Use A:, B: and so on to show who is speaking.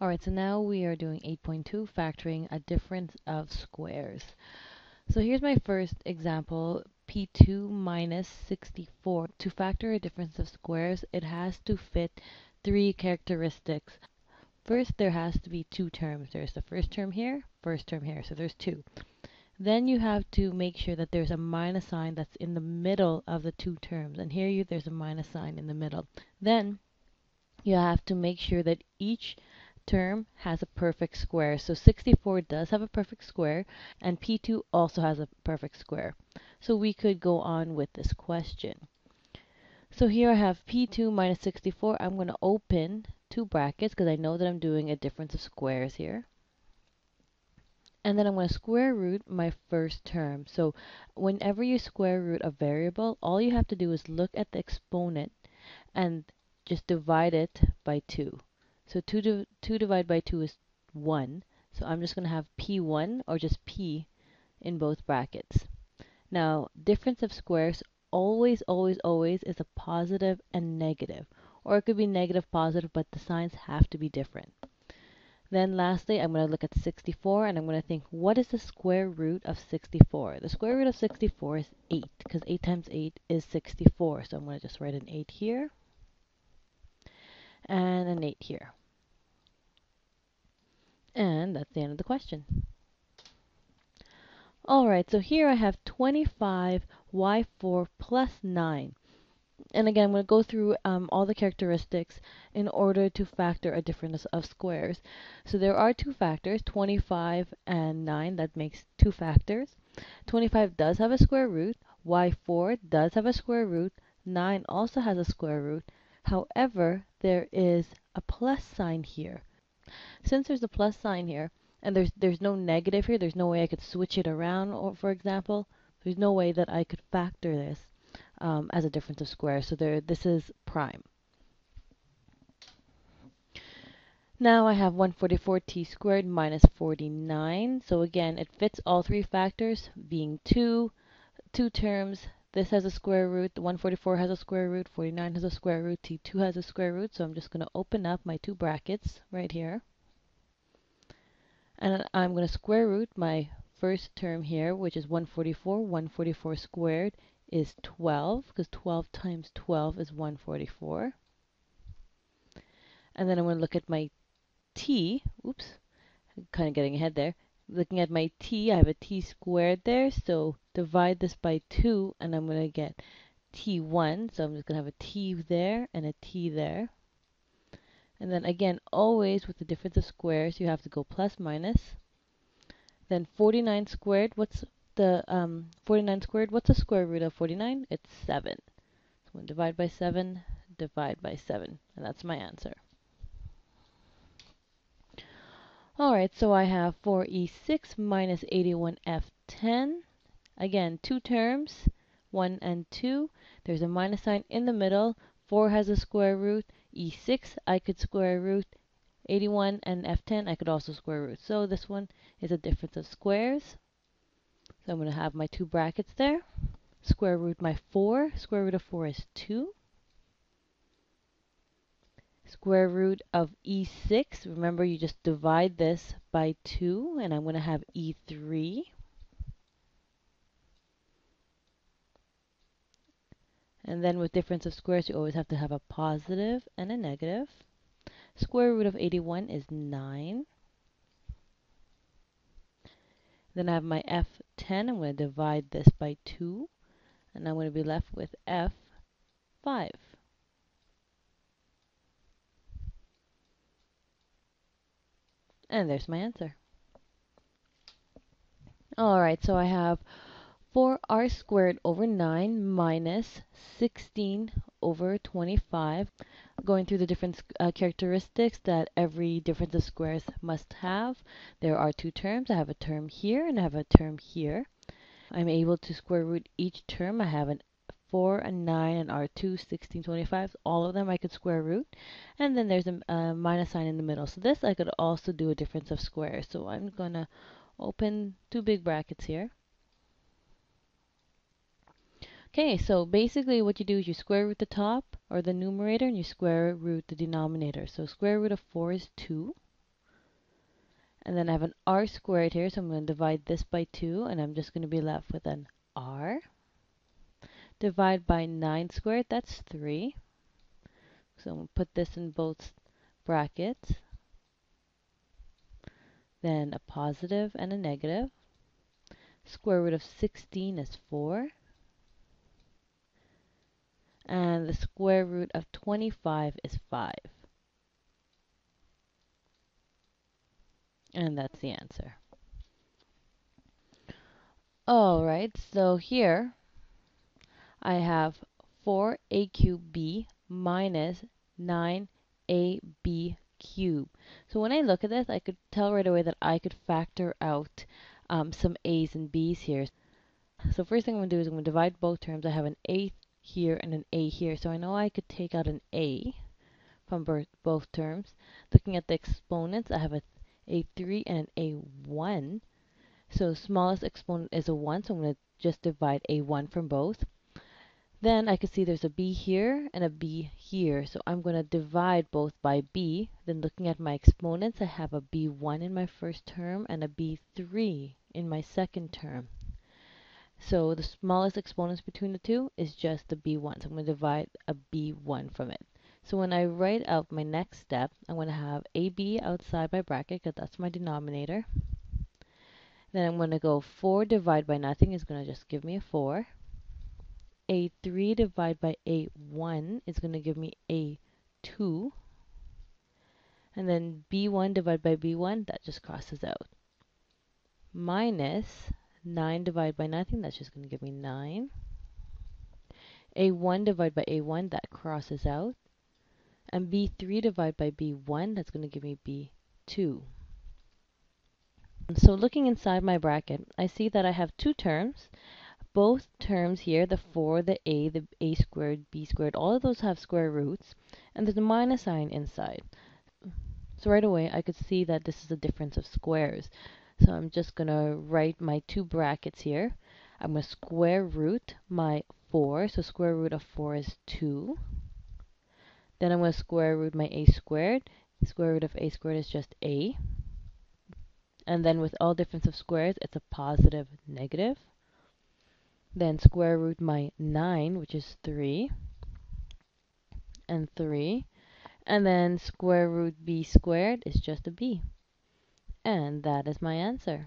A: Alright, so now we are doing 8.2, factoring a difference of squares. So here's my first example, P2 minus 64. To factor a difference of squares, it has to fit three characteristics. First, there has to be two terms. There's the first term here, so there's two. Then you have to make sure that there's a minus sign that's in the middle of the two terms. And here there's a minus sign in the middle. Then you have to make sure that each term has a perfect square. So 64 does have a perfect square, and P2 also has a perfect square. So we could go on with this question. So here I have P2 minus 64. I'm going to open two brackets because I know that I'm doing a difference of squares here. And then I'm going to square root my first term. So whenever you square root a variable, all you have to do is look at the exponent and just divide it by 2. So 2 divided by 2 is 1. So I'm just going to have P1 or just P in both brackets. Now, difference of squares always, always, always is a positive and negative. Or it could be negative, positive, but the signs have to be different. Then lastly, I'm going to look at 64 and I'm going to think, what is the square root of 64? The square root of 64 is 8 because 8 times 8 is 64. So I'm going to just write an 8 here and an 8 here. And that's the end of the question. Alright, so here I have 25y4 plus 9. And again, I'm going to go through all the characteristics in order to factor a difference of squares. So there are two factors, 25 and 9. That makes two factors. 25 does have a square root. Y4 does have a square root. 9 also has a square root. However, there is a plus sign here. Since there's a plus sign here, and there's no negative here, there's no way I could switch it around, or for example, there's no way that I could factor this as a difference of squares. So this is prime. Now I have 144t squared minus 49. So again, it fits all three factors, being two terms. This has a square root, the 144 has a square root, 49 has a square root, t2 has a square root. So I'm just going to open up my two brackets right here. And I'm going to square root my first term here, which is 144. 144 squared is 12, because 12 times 12 is 144. And then I'm going to look at my t. Oops, kind of getting ahead there. Looking at my t, I have a t squared there, so divide this by 2, and I'm going to get t1. So I'm just going to have a t there and a t there. And then again, always with the difference of squares, you have to go plus minus. Then 49 squared, what's the 49 squared? What's the square root of 49? It's 7. So I'm going to divide by 7, divide by 7, and that's my answer. Alright, so I have 4e6 minus 81f10. Again, two terms, 1 and 2. There's a minus sign in the middle. 4 has a square root. e6, I could square root. 81 and f10, I could also square root. So this one is a difference of squares. So I'm going to have my two brackets there. Square root my 4. Square root of 4 is 2. Square root of e6. Remember, you just divide this by 2, and I'm going to have e3. And then with difference of squares, you always have to have a positive and a negative. Square root of 81 is 9. Then I have my f10. I'm going to divide this by 2. And I'm going to be left with f5. And there's my answer. Alright, so I have 4r squared over 9 minus 16 over 25. Going through the different characteristics that every difference of squares must have. There are two terms. I have a term here and I have a term here. I'm able to square root each term. I have an 4 and 9 and r2, 16, 25. All of them I could square root. And then there's a minus sign in the middle. So this I could also do a difference of squares. So I'm going to open two big brackets here. Okay, so basically what you do is you square root the top or the numerator and you square root the denominator. So square root of 4 is 2. And then I have an r squared here, so I'm going to divide this by 2, and I'm just going to be left with an r. Divide by 9 squared, that's 3. So I'm going to put this in both brackets. Then a positive and a negative. Square root of 16 is 4. And the square root of 25 is 5. And that's the answer. Alright, so here I have 4a cubed b minus 9ab cubed. So when I look at this, I could tell right away that I could factor out some a's and b's here. So first thing I'm going to do is I'm going to divide both terms. I have an a here and an a here. So I know I could take out an a from both terms. Looking at the exponents, I have a 3 and an a1. So smallest exponent is a 1, so I'm going to just divide a1 from both. Then I can see there's a b here and a b here, so I'm going to divide both by b. Then looking at my exponents, I have a b1 in my first term and a b3 in my second term. So the smallest exponents between the two is just the b1, so I'm going to divide a b1 from it. So when I write out my next step, I'm going to have ab outside my bracket because that's my denominator. Then I'm going to go 4 divided by nothing is going to just give me a 4. A3 divided by A1 is going to give me A2. And then B1 divided by B1, that just crosses out. Minus 9 divided by nothing, that's just going to give me 9. A1 divided by A1, that crosses out. And B3 divided by B1, that's going to give me B2. So looking inside my bracket, I see that I have two terms. Both terms here, the 4, the a squared, b squared, all of those have square roots, and there's a minus sign inside. So right away, I could see that this is a difference of squares. So I'm just going to write my two brackets here. I'm going to square root my 4, so square root of 4 is 2. Then I'm going to square root my a squared. Square root of a squared is just a. And then with all difference of squares, it's a positive negative. Then square root my 9, which is 3, and 3. And then square root b squared is just a b. And that is my answer.